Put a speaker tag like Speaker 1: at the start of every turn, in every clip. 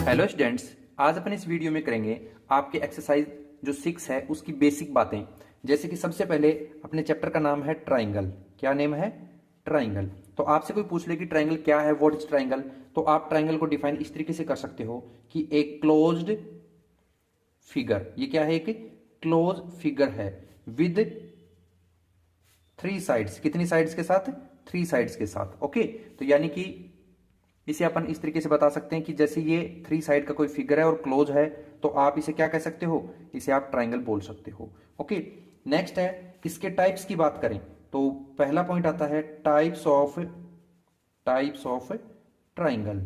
Speaker 1: Hello students, आज अपन इस video में करेंगे आपके एक्सरसाइज जो 6 है उसकी बेसिक बातें। जैसे कि सबसे पहले अपने चैप्टर का नाम है ट्राइंगल। क्या नेम है? ट्राइंगल। तो आपसे कोई पूछ ले कि ट्राइंगल क्या है, व्हाट इज ट्राइंगल, तो आप ट्राइंगल को डिफाइन इस तरीके से कर सकते हो कि एक क्लोज्ड फिगर। ये क्या है? एक क्लोज फिगर है विद 3 साइड्स। कितनी साइड्स के साथ? 3 साइड्स के साथ। ओके, तो यानी कि इसे अपन इस तरीके से बता सकते हैं कि जैसे ये 3 साइड का कोई फिगर है और क्लोज है, तो आप इसे क्या कह सकते हो? इसे आप ट्राइंगल बोल सकते हो। ओके, नेक्स्ट है इसके टाइप्स की बात करें तो पहला पॉइंट आता है types of triangle.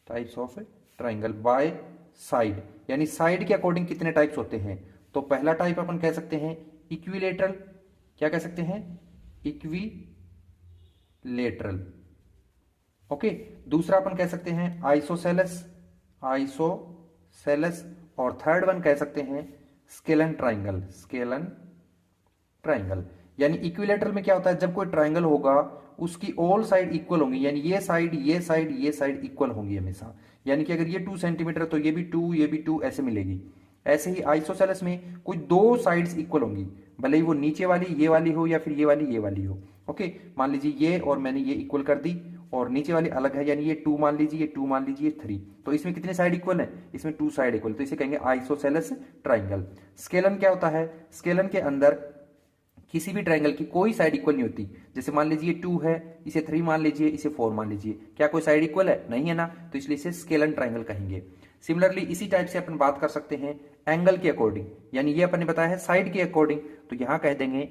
Speaker 1: Types of triangle by side, यानी साइड के अकॉर्डिंग कितने टाइप्स होते हैं। तो पहला टाइप अपन कह सकते हैं इक्विलेटरल। क्या कह सकते हैं? इक्विलेटरल। ओके, दूसरा अपन कह सकते हैं आइसोसेलेस। और थर्ड वन कह सकते हैं स्केलन ट्राइंगल। यानी इक्विलेटरल में क्या होता है, जब कोई ट्राइंगल होगा उसकी ऑल साइड इक्वल होंगी, यानी ये साइड इक्वल होंगी हमेशा। यानी कि अगर ये 2 सेंटीमीटर तो ये भी 2, ये भी 2, ऐसे मिलेगी। ऐसे ही आइसोसेलेस में कोई 2 साइड्स इक्वल होंगी, भले ही वो नीचे वाली ये वाली हो या फिर ये वाली हो। ओके, मान लीजिए ये और मैंने ये इक्वल कर दी और नीचे वाली अलग है, यानी ये 2 मान लीजिए, ये 2 मान लीजिए, ये 3, तो इसमें कितने साइड इक्वल है? इसमें 2 साइड इक्वल, तो इसे कहेंगे आइसोसेलेस ट्राइंगल। स्केलन क्या होता है? स्केलन के अंदर किसी भी ट्राइंगल की कोई साइड इक्वल नहीं होती। जैसे मान लीजिए 2 है, इसे 3 मान लीजिए, इसे 4 मान लीजिए, क्या कोई साइड इक्वल है? नहीं है ना, तो इसलिए इसे स्केलन ट्राइंगल कहेंगे। सिमिलरली इसी टाइप से अपन बात कर सकते हैं एंगल के अकॉर्डिंग, यानी ये अपन ने बताया है साइड के अकॉर्डिंग, तो यहां कह देंगे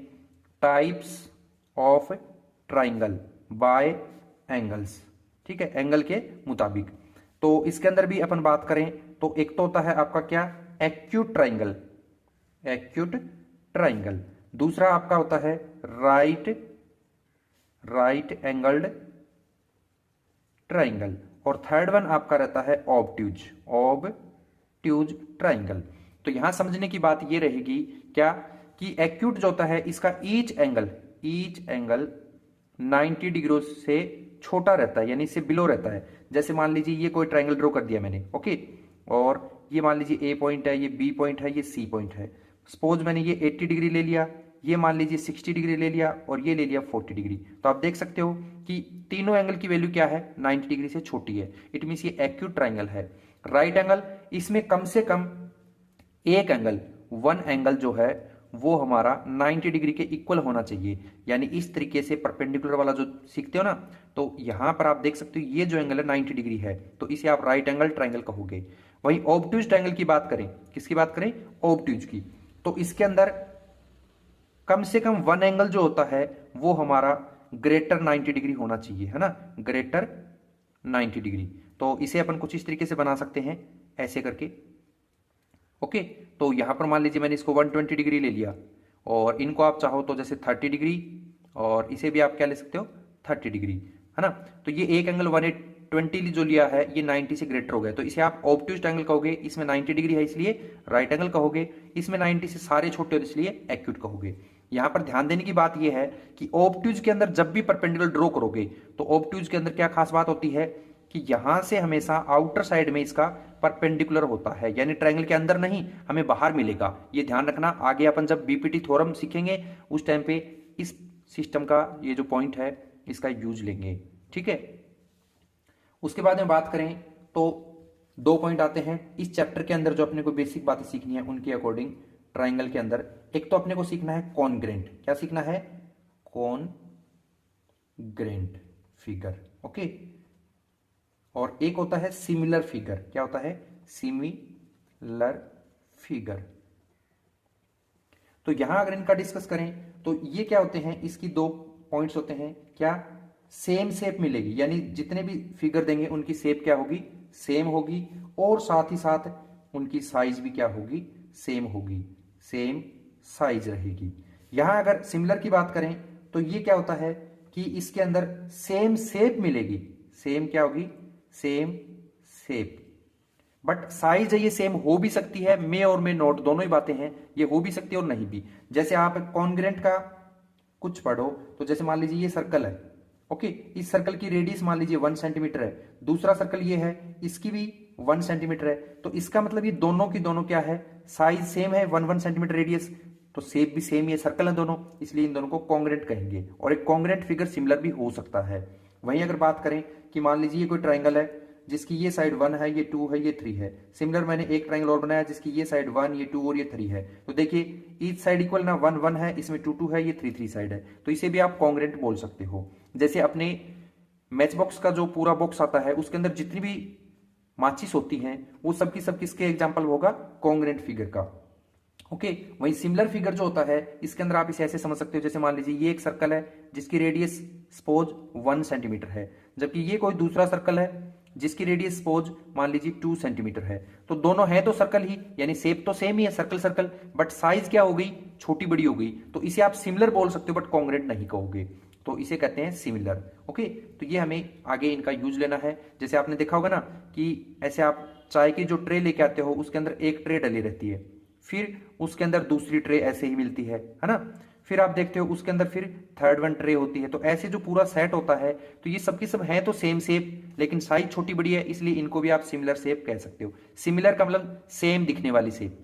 Speaker 1: types of triangle by angles. ठीक है, एंगल के मुताबिक। तो इसके अंदर भी अपन बात करें तो एक तो होता है आपका क्या? Acute triangle. दूसरा आपका होता है राइट एंगल्ड ट्राइंगल। और थर्ड वन आपका रहता है ऑब्ट्यूज ट्राइंगल। तो यहां समझने की बात ये रहेगी क्या कि एक्यूट जो होता है इसका ईच एंगल 90 डिग्री से छोटा रहता है, यानी इससे बिलो रहता है। जैसे मान लीजिए ये कोई ट्राइंगल ड्रॉ कर दिया मैंने, ओके, और ये मान लीजिए ए पॉइंट है, ये बी पॉइंट है, ये सी पॉइंट है। सपोज मैंने ये 80 डिग्री ले लिया, ये मान लीजिए 60 डिग्री ले लिया और ये ले लिया 40 डिग्री। तो आप देख सकते हो कि तीनों एंगल की वैल्यू क्या है? 90 डिग्री से छोटी है। इट मीन ये एक्यूट ट्राइंगल है। राइट एंगल, इसमें कम से कम एक एंगल, वन एंगल जो है वो हमारा 90 डिग्री के इक्वल होना चाहिए। यानी इस तरीके से परपेंडिकुलर वाला जो सीखते हो ना, तो यहां पर आप देख सकते हो ये जो एंगल है 90 डिग्री है, तो इसे आप राइट एंगल ट्राइंगल कहोगे। वहीं ऑब्ट्यूज ट्राइंगल की बात करें, किसकी बात करें? ऑब्ट्यूज की। तो इसके अंदर कम से कम वन एंगल जो होता है वो हमारा ग्रेटर 90 डिग्री होना चाहिए, है ना, ग्रेटर 90 डिग्री। तो इसे अपन कुछ इस तरीके से बना सकते हैं, ऐसे करके। ओके, तो यहां पर मान लीजिए मैंने इसको 120 डिग्री ले लिया और इनको आप चाहो तो जैसे 30 डिग्री, और इसे भी आप क्या ले सकते हो? 30 डिग्री, है ना। तो ये एक एंगल 120 जो लिया है ये 90 से ग्रेटर हो गया, तो इसे आप ऑब्ट्यूज ट्रायंगल कहोगे। इसमें 90 डिग्री है इसलिए राइट एंगल कहोगे, इसमें 90 से सारे छोटे हो इसलिए एक्यूट कहोगे। यहां पर ध्यान देने की बात यह है कि ऑब्ट्यूज के अंदर जब भी परपेंडिकुलर ड्रॉ करोगे तो ऑब्ट्यूज के अंदर क्या खास बात होती है कि यहां से हमेशा आउटर साइड में इसका परपेंडिकुलर होता है, यानी ट्रायंगल के अंदर नहीं, हमें बाहर मिलेगा। ये ध्यान रखना, आगे अपन जब बीपीटी थ्योरम सीखेंगे उस टाइम पे इस सिस्टम का ये जो पॉइंट है इसका यूज लेंगे। ठीक है, उसके बाद में बात करें तो 2 पॉइंट आते हैं इस चैप्टर के अंदर जो अपने को बेसिक बातें सीखनी है उनके अकॉर्डिंग ट्राइंगल के अंदर। एक तो अपने को सीखना है कॉन्ग्रेंट। क्या सीखना है? Congruent figure. ओके, और एक होता है सिमिलर फिगर। क्या होता है? Similar figure. तो यहां अगर इनका डिस्कस करें तो ये क्या होते हैं, इसकी 2 पॉइंट्स होते हैं। क्या? सेम शेप मिलेगी, यानी जितने भी फिगर देंगे उनकी शेप क्या होगी? सेम होगी, और साथ ही साथ उनकी साइज भी क्या होगी? सेम होगी, सेम साइज रहेगी। यहां अगर सिमिलर की बात करें तो ये क्या होता है कि इसके अंदर सेम शेप मिलेगी। सेम क्या होगी? सेम शेप, बट साइज ये सेम हो भी सकती है, मे और मे नॉट, दोनों ही बातें हैं, ये हो भी सकती है और नहीं भी। जैसे आप कॉन्ग्रेंट का कुछ पढ़ो तो जैसे मान लीजिए ये सर्कल है, ओके, इस सर्कल की रेडियस मान लीजिए 1 सेंटीमीटर है, दूसरा सर्कल ये है, इसकी भी 1 सेंटीमीटर है, तो इसका मतलब ये दोनों की दोनों क्या है, साइज सेम है, 1 सेंटीमीटर रेडियस, तो शेप भी सेम ही है, सर्कल है दोनों, इसलिए इन दोनों को कॉन्ग्रुएंट कहेंगे। और एक कॉन्ग्रुएंट फिगर सिमिलर भी हो सकता है। वहीं अगर बात करें कि मान लीजिए ये कोई ट्राइंगल है जिसकी ये साइड 1 है, ये 2 है, ये 3 है। सिमिलर मैंने एक ट्राइंगल और बनाया जिसकी ये साइड 1, ये 2 और ये 3 है। तो देखिए ईच साइड इक्वल ना 1 1 है, इसमें 2 2 है, ये 3 3 साइड है, तो इसे भी आप कॉन्ग्रुएंट बोल सकते हो। जैसे अपने मैच बॉक्स का जो पूरा बॉक्स आता है उसके अंदर जितनी भी माचिस होती हैं वो सबकी सब किसके एग्जाम्पल होगा, कॉन्ग्रुएंट फिगर का। ओके, वहीं सिमिलर फिगर जो होता है इसके अंदर आप इसे ऐसे समझ सकते हो, जैसे मान लीजिए ये एक सर्कल है जिसकी रेडियस सपोज 1 सेंटीमीटर है, जबकि ये कोई दूसरा सर्कल है जिसकी रेडियस सपोज मान लीजिए 2 सेंटीमीटर है। तो दोनों है तो सर्कल ही, यानी शेप तो सेम ही है, सर्कल सर्कल, बट साइज क्या हो गई, छोटी बड़ी हो गई, तो इसे आप सिमिलर बोल सकते हो बट कॉन्ग्रुएंट नहीं कहोगे, तो इसे कहते हैं सिमिलर। ओके, तो ये हमें आगे इनका यूज लेना है। जैसे आपने देखा होगा ना कि ऐसे आप चाय की जो ट्रे लेके आते हो उसके अंदर एक ट्रे डली रहती है, फिर उसके अंदर दूसरी ट्रे ऐसे ही मिलती है ना, फिर आप देखते हो उसके अंदर फिर थर्ड वन ट्रे होती है। तो ऐसे जो पूरा सेट होता है तो ये सबकी सब है तो सेम शेप, लेकिन साइज छोटी बड़ी है, इसलिए इनको भी आप सिमिलर शेप कह सकते हो। सिमिलर का मतलब सेम दिखने वाली शेप,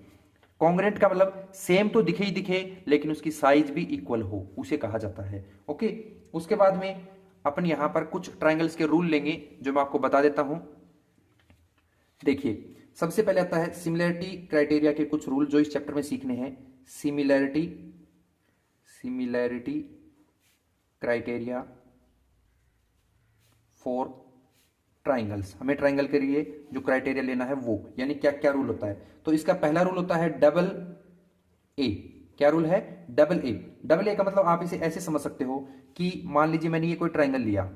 Speaker 1: कॉन्ग्रुएंट का मतलब सेम तो दिखे ही दिखे लेकिन उसकी साइज भी इक्वल हो, उसे कहा जाता है। ओके, उसके बाद में अपन यहां पर कुछ ट्राइंगल्स के रूल लेंगे जो मैं आपको बता देता हूं। देखिए, सबसे पहले आता है सिमिलैरिटी क्राइटेरिया के कुछ रूल जो इस चैप्टर में सीखने हैं। सिमिलैरिटी क्राइटेरिया फॉर ट्राइंगल्स, हमें ट्राइंगल के लिए जो क्राइटेरिया लेना है वो, यानी क्या क्या रूल होता है। तो इसका पहला रूल होता है डबल ए। क्या रूल है, डबल ए। डबल ए का मतलब आप इसे ऐसे समझ सकते हो कि मान लीजिए मैंने ये कोई ट्राइंगल लिया,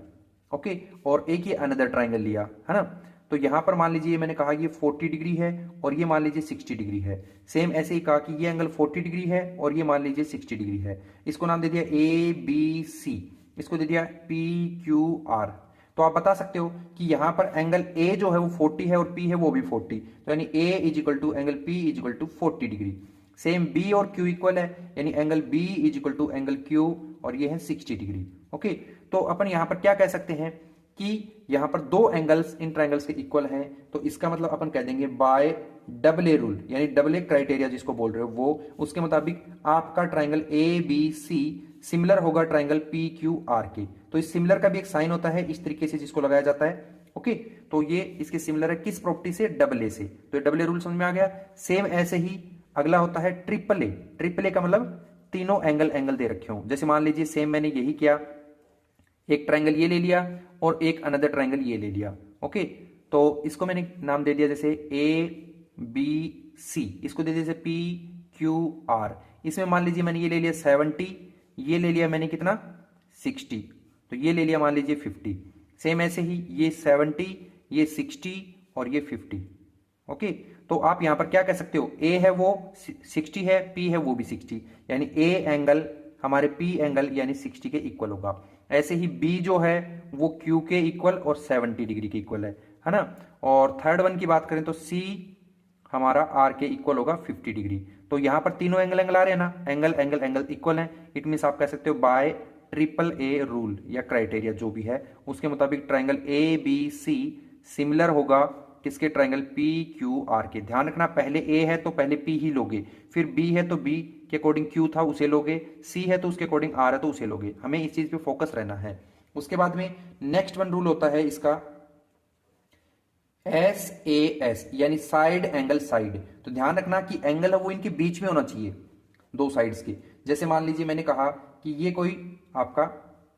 Speaker 1: ओके, और एक ये अनदर ट्राइंगल लिया, है ना, तो यहां पर मान लीजिए मैंने कहा ये 40 डिग्री है और ये मान लीजिए 60 डिग्री है। सेम ऐसे ही कहा कि ये एंगल 40 डिग्री है और ये मान लीजिए 60 डिग्री है। इसको नाम दे दिया ए बी सी, इसको दे दिया पी क्यू आर। तो आप बता सकते हो कि यहां पर एंगल ए जो है वो 40 है और पी है वो भी 40, तो यानी A is equal to angle P is equal to 40 degree. Same B और क्यू इक्वल है, यानी angle B is equal to angle Q और ये है 60 डिग्री। ओके, तो अपन यहां पर क्या कह सकते हैं कि यहां पर दो एंगल्स इन ट्राइंगल्स के इक्वल हैं, तो इसका मतलब अपन कह देंगे बाय डबल ए रूल, यानी डबल ए क्राइटेरिया जिसको बोल रहे हो वो, उसके मुताबिक आपका triangle A B C similar होगा ट्राइंगल पी क्यू आर के। तो इस सिमिलर का भी एक साइन होता है इस तरीके से जिसको लगाया जाता है। ओके, तो ये इसके सिमिलर है किस प्रॉपर्टी से, डबल ए से। तो डबल ए रूल समझ में आ गया। सेम ऐसे ही अगला होता है ट्रिपल ए। ट्रिपल ए का मतलब तीनों एंगल दे रखे हो। जैसे मान लीजिए सेम मैंने यही किया, एक ट्राइंगल ये ले लिया और एक अनदर ट्राइंगल ये ले लिया। ओके, तो इसको मैंने नाम दे दिया जैसे ए बी सी, इसको दे दिया जैसे पी क्यू आर। इसमें मान लीजिए मैंने ये ले लिया 70, ये ले लिया मैंने कितना 60, तो ये ले लिया मान लीजिए 50। सेम ऐसे ही ये 70, ये 60 और ये 50। ओके, तो आप यहां पर क्या कह सकते हो, ए है वो 60 है, पी है वो भी 60, यानी ए एंगल हमारे पी एंगल यानी 60 के इक्वल होगा। ऐसे ही बी जो है वो क्यू के इक्वल और 70 डिग्री के इक्वल है ना। और थर्ड वन की बात करें तो सी हमारा आर के इक्वल होगा 50 डिग्री। तो यहां पर तीनों एंगल आ रहे हैं ना, एंगल इक्वल है। इट मीन्स आप कह सकते हो बाय ट्रिपल ए रूल या क्राइटेरिया जो भी है उसके मुताबिक triangle A B C similar होगा किसके, ट्राइंगल पी क्यू आर के। ध्यान रखना पहले ए है तो पहले पी ही लोगे, फिर बी है तो बी के अकॉर्डिंग क्यू था उसे लोगे, सी है तो उसके अकॉर्डिंग आर है तो उसे लोगे। हमें इस चीज पे फोकस रहना है। उसके बाद में नेक्स्ट वन रूल होता है इसका एस ए एस, यानी साइड एंगल साइड। तो ध्यान रखना कि एंगल है वो इनके बीच में होना चाहिए, दो साइड्स के। जैसे मान लीजिए मैंने कहा कि ये कोई आपका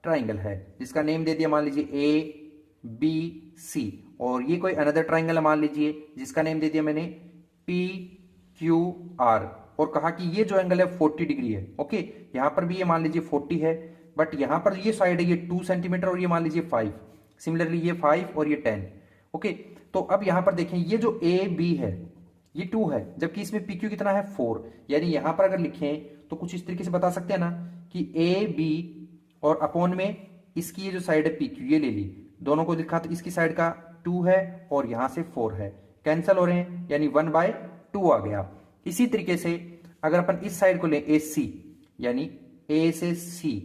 Speaker 1: ट्राइंगल है जिसका नेम दे दिया मान लीजिए ए बी सी, और ये कोई अनदर ट्राइंगल है मान लीजिए जिसका नेम दे दिया मैंने पी क्यू आर, और कहा कि ये जो एंगल है 40 डिग्री है। ओके, यहां पर भी ये मान लीजिए 40 है, बट यहां पर ये साइड है ये 2 सेंटीमीटर और ये मान लीजिए 5, सिमिलरली ये 5 और ये 10। ओके, तो अब यहां पर देखें ये जो ए बी है ये 2 है, जबकि इसमें पी क्यू कितना है 4, यानी यहां पर अगर लिखें तो कुछ इस तरीके से बता सकते हैं ना कि ए बी और अपॉन में इसकी ये जो साइड है पी क्यू ये ले ली, दोनों को लिखा तो इसकी साइड का 2 है और यहां से 4 है, कैंसिल हो रहे हैं यानी 1/2 आ गया। इसी तरीके से अगर अपन इस साइड को लें AC यानी A से C,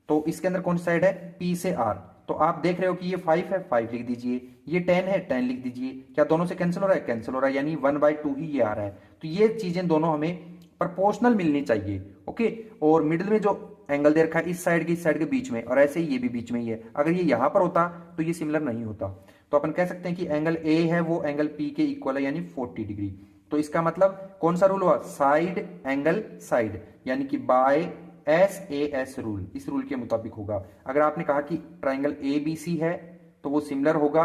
Speaker 1: तो इसके अंदर कौन सी साइड है P से R, तो आप देख रहे हो कि ये 5 है, 5 लिख दीजिए, ये 10 है, 10 लिख दीजिए। क्या दोनों से कैंसिल हो रहा है? कैंसिल हो रहा है, यानी 1/2 ही ये आ रहा है। तो ये चीजें दोनों हमें प्रोपोर्शनल मिलनी चाहिए। ओके, और मिडिल में जो एंगल दे रखा है इस साइड के इस साइड के बीच में, और ऐसे ही ये भी बीच में ही है, अगर ये यहां पर होता तो ये सिमिलर नहीं होता। तो अपन कह सकते हैं कि एंगल ए है वो एंगल पी के इक्वल है, यानी 40 डिग्री। तो इसका मतलब कौन सा रूल हुआ? साइड एंगल साइड, यानी कि बाय SAS रूल, इस रूल के मुताबिक होगा। अगर आपने कहा कि ट्राइंगल ABC है तो वो सिमिलर होगा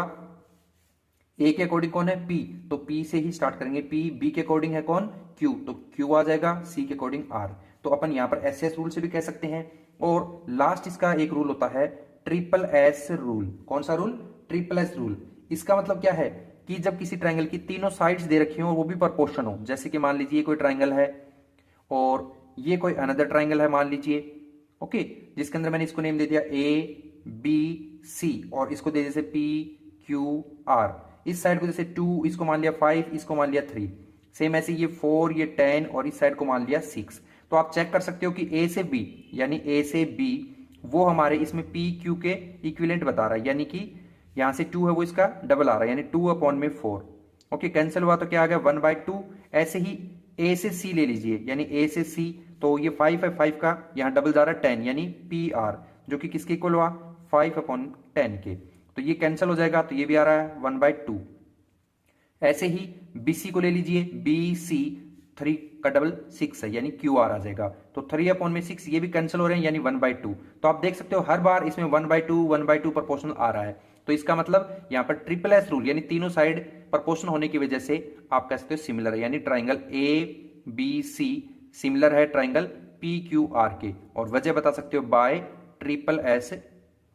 Speaker 1: ए के अकॉर्डिंग कौन है? P, तो P से ही स्टार्ट करेंगे। P, B के अकॉर्डिंग है कौन? Q, तो Q आ जाएगा, C के अकॉर्डिंग R। तो अपन यहां पर SS रूल से भी कह सकते हैं। और लास्ट इसका एक रूल होता है SSS रूल। कौन सा रूल? SSS rule. इसका मतलब क्या है कि जब किसी ट्राइंगल की तीनों साइड्स दे रखी हो वो भी प्रोपोर्शन हो, जैसे कि मान लीजिए कोई ट्राइंगल है और ये कोई अनदर ट्राइंगल है मान लीजिए, ओके, जिसके अंदर मैंने इसको नेम दे दिया ABC और इसको दे जैसे PQR। इस साइड को जैसे 2, इसको मान लिया 5, इसको मान लिया 3। सेम ऐसे ये 4, ये 10 और इस साइड को मान लिया 6। तो आप चेक कर सकते हो कि A से B, यानी A से B वो हमारे इसमें PQ के इक्विवेलेंट बता रहा है, यानी कि यहां से 2 है वो इसका डबल आ रहा है, यानी 2/4। ओके, कैंसिल हुआ तो क्या आ गया? 1/2। ऐसे ही A से C ले लीजिए, यानी A से C, तो ये 5 है, 5 का यहां डबल जा रहा है 10, यानी PR, जो कि किसके इक्वल हुआ? 5/10 के। तो ये कैंसिल हो जाएगा, तो ये भी आ रहा है 1/2। ऐसे ही BC को ले लीजिए, BC 3 का डबल 6 है, यानी QR आ जाएगा। तो 3/6 ये भी कैंसिल हो रहे हैं, यानी 1/2। तो आप देख सकते हो हर बार इसमें 1/2 प्रोपोर्शनल आ रहा है। तो इसका मतलब यहाँ पर SSS रूल, यानी तीनों साइड प्रोपोर्शनल होने की वजह से आप कह सकते हो सिमिलर है, यानी ट्राइंगल ABC सिमिलर है ट्राइंगल PQR के, और वजह बता सकते हो बाय SSS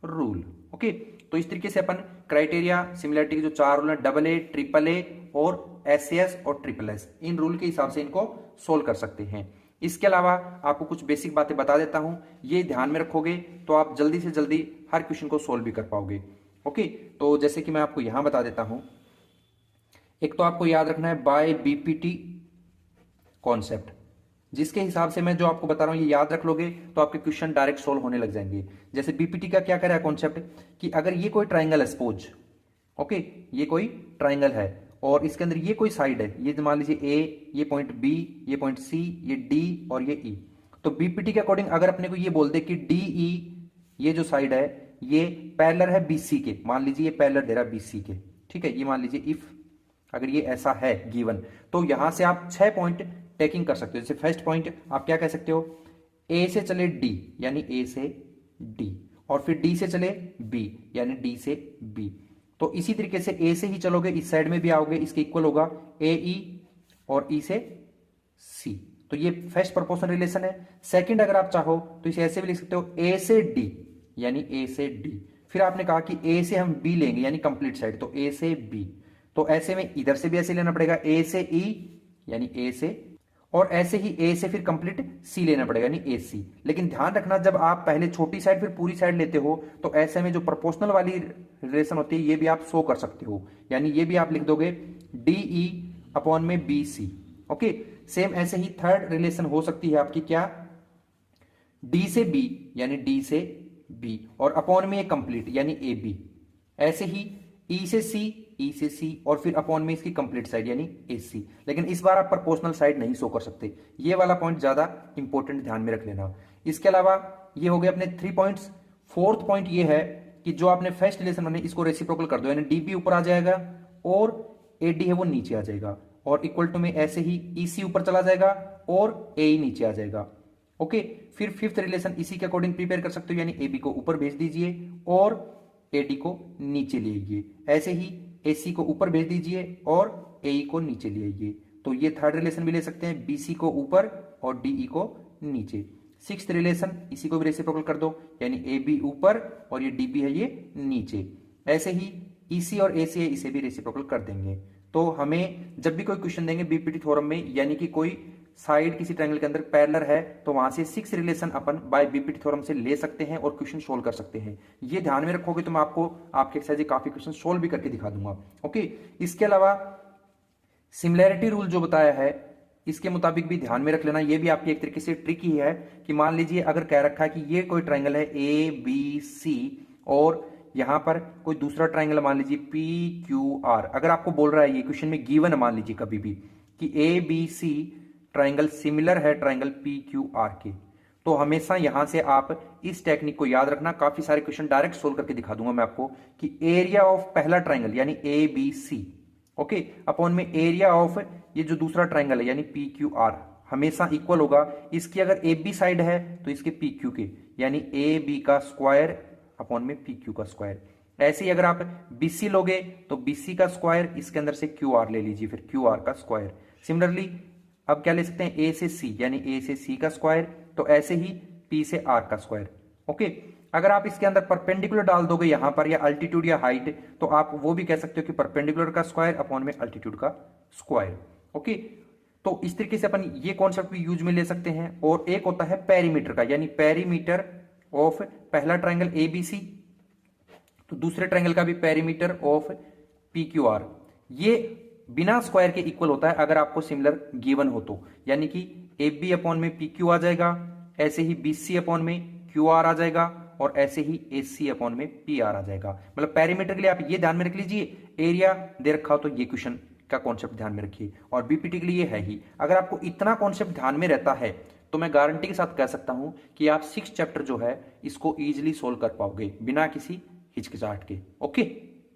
Speaker 1: रूल। ओके, तो इस तरीके से अपन क्राइटेरिया सिमिलरिटी के जो 4 रूल है, AA, AAA और SAS और SSS, इन रूल के हिसाब से इनको सोल्व कर सकते हैं। इसके अलावा आपको कुछ बेसिक बातें बता देता हूं, ये ध्यान में रखोगे तो आप जल्दी से जल्दी हर क्वेश्चन को सोल्व भी कर पाओगे। ओके, तो जैसे कि मैं आपको यहां बता देता हूं, एक तो आपको याद रखना है बाय BPT कॉन्सेप्ट, जिसके हिसाब से मैं जो आपको बता रहा हूं ये याद रख लोगे तो आपके क्वेश्चन डायरेक्ट सोल्व होने लग जाएंगे। जैसे BPT का क्या कह रहा है कॉन्सेप्ट, कि अगर ये कोई ट्राइंगल है सपोज, ओके, ये कोई ट्राइंगल है और इसके अंदर ये कोई साइड है, ये मान लीजिए A, ये पॉइंट B, ये पॉइंट C, ये D और ये E। तो BPT के अकॉर्डिंग अगर अपने को ये बोल दे कि DE ये जो साइड है ये पैरेलल है BC के, मान लीजिए ये पैरेलल दे रहा है BC के, ठीक है, ये मान लीजिए इफ अगर ये ऐसा है गिवन, तो यहां से आप 6 पॉइंट टेकिंग कर सकते हो। जैसे फर्स्ट पॉइंट आप क्या कह सकते हो? A से चले D, यानी A से D, और फिर D से चले B, यानी D से B। तो इसी तरीके से A से ही चलोगे, इस साइड में भी आओगे, इसके इक्वल होगा AE और E से C। तो ये फर्स्ट प्रोपोर्शनल रिलेशन है। सेकंड अगर आप चाहो तो इसे ऐसे भी लिख सकते हो A से D, यानी A से D। फिर आपने कहा कि A से हम B लेंगे, यानी कंप्लीट साइड, तो A से B। तो ऐसे में इधर से भी ऐसे लेना पड़ेगा A से E, यानी A से, और ऐसे ही A से फिर कंप्लीट C लेना पड़ेगा, यानी AC। लेकिन ध्यान रखना जब आप पहले छोटी साइड फिर पूरी साइड लेते हो तो ऐसे में जो प्रोपोर्शनल वाली रिलेशन होती है ये भी आप शो कर सकते हो, यानी ये भी आप लिख दोगे DE/BC। ओके, सेम ऐसे ही थर्ड रिलेशन हो सकती है आपकी क्या? D से B, यानी D से B, और अपॉन में ये कंप्लीट, यानी AB। ऐसे ही E से C, E से C, और फिर अपॉन में इसकी कंप्लीट साइड, यानी AC। लेकिन इस बार आप प्रोपोर्शनल साइड नहीं शो कर सकते, ये वाला पॉइंट ज्यादा इंपॉर्टेंट ध्यान में रख लेना। इसके अलावा ये हो गए अपने 3 पॉइंट्स। फोर्थ पॉइंट ये है कि जो आपने फर्स्ट रिलेशन बने इसको रेसिप्रोकल कर दो, यानी DB ऊपर आ जाएगा और AD है वो नीचे आ जाएगा, और इक्वल टू में ऐसे ही EC ऊपर चला जाएगा और AE नीचे आ जाएगा। ओके, फिर फिफ्थ रिलेशन इसी के अकॉर्डिंग प्रिपेयर कर सकते हो, यानी AB को ऊपर भेज दीजिए और AD को नीचे ले आइए। ऐसे ही AC को ऊपर भेज दीजिए और AE को नीचे ले आइए। तो ये थर्ड रिलेशन भी ले सकते हैं, BC को ऊपर और DE को नीचे। सिक्स्थ रिलेशन इसी को भी रेसिप्रोकल कर दो, यानी AB ऊपर और ये DB है ये नीचे। ऐसे ही EC और AC है, इसे भी रेसिप्रोकल कर देंगे। तो हमें जब भी कोई क्वेश्चन देंगे BPT थ्योरम में, यानी कि कोई साइड किसी ट्रायंगल के अंदर पैरेलल है, तो वहां से 6 रिलेशन अपन बाय BPT थ्योरम से ले सकते हैं और क्वेश्चन सोल्व कर सकते हैं। ये ध्यान में रखोगे तो मैं आपको आपके एक्सरसाइज काफी क्वेश्चन सोल्व भी करके दिखा दूंगा। ओके, इसके अलावा सिमिलैरिटी रूल जो बताया है इसके मुताबिक भी ध्यान में रख लेना, ये भी आपकी एक तरीके से ट्रिक ही है कि मान लीजिए अगर कह रखा है कि ये कोई ट्रायंगल है ABC और यहां पर कोई दूसरा ट्राइंगल मान लीजिए पी क्यू आर, अगर आपको बोल रहा है ये क्वेश्चन में गिवन मान लीजिए कभी भी कि A B C triangle similar है ट्राइंगल पी क्यू आर के, तो हमेशा यहां से आप इस टेक्निक को याद रखना। काफी सारे क्वेश्चन डायरेक्ट सोल्व करके दिखा दूंगा मैं आपको कि एरिया ऑफ पहला ट्राइंगल यानी A B C, okay, upon में एरिया ऑफ ये जो दूसरा ट्राइंगल है यानी पी क्यू आर हमेशा इक्वल होगा। इसकी अगर ए बी साइड है तो इसके पी क्यू के, यानी ए बी का स्क्वायर अपॉन में पी क्यू का स्क्वायर। ऐसे ही अगर आप बीसी लोगे तो बीसी का स्क्वायर, इसके अंदर से क्यू आर ले लीजिए फिर क्यू आर का स्क्वायर। सिमिलरली अब क्या ले सकते हैं, ए से सी यानी ए से सी का स्क्वायर, तो ऐसे ही पी से आर का स्क्वायर, ओके। अगर आप इसके अंदर परपेंडिकुलर डाल दोगे यहां पर या अल्टीट्यूड या हाइट, तो आप वो भी कह सकते हो कि परपेंडिकुलर का स्क्वायर अपॉन में अल्टीट्यूड का स्क्वायर, ओके। तो इस तरीके से अपन ये कॉन्सेप्ट भी यूज में ले सकते हैं। और एक होता है पेरीमीटर का, यानी पेरीमीटर ऑफ पहला ट्राइंगल ए बी सी, तो दूसरे ट्राइंगल का भी perimeter of P Q are, ये बिना स्क्वायर के इक्वल होता है अगर आपको सिमिलर गिवन हो तो, यानी कि ए बी अपॉन में पी क्यू आ जाएगा, ऐसे ही बी सी अपॉन में क्यू आर आ जाएगा, और ऐसे ही ए सी अपॉन में पी आर आ जाएगा। मतलब पेरीमीटर के लिए आप ये ध्यान में रख लीजिए, एरिया दे रखा हो तो ये क्वेश्चन का कॉन्सेप्ट ध्यान में रखिए, और बीपीटी के लिए है ही। अगर आपको इतना कॉन्सेप्ट ध्यान में रहता है तो मैं गारंटी के साथ कह सकता हूं कि आप 6 चैप्टर जो है इसको इजीली सोल्व कर पाओगे बिना किसी हिचकिचाहट के, ओके।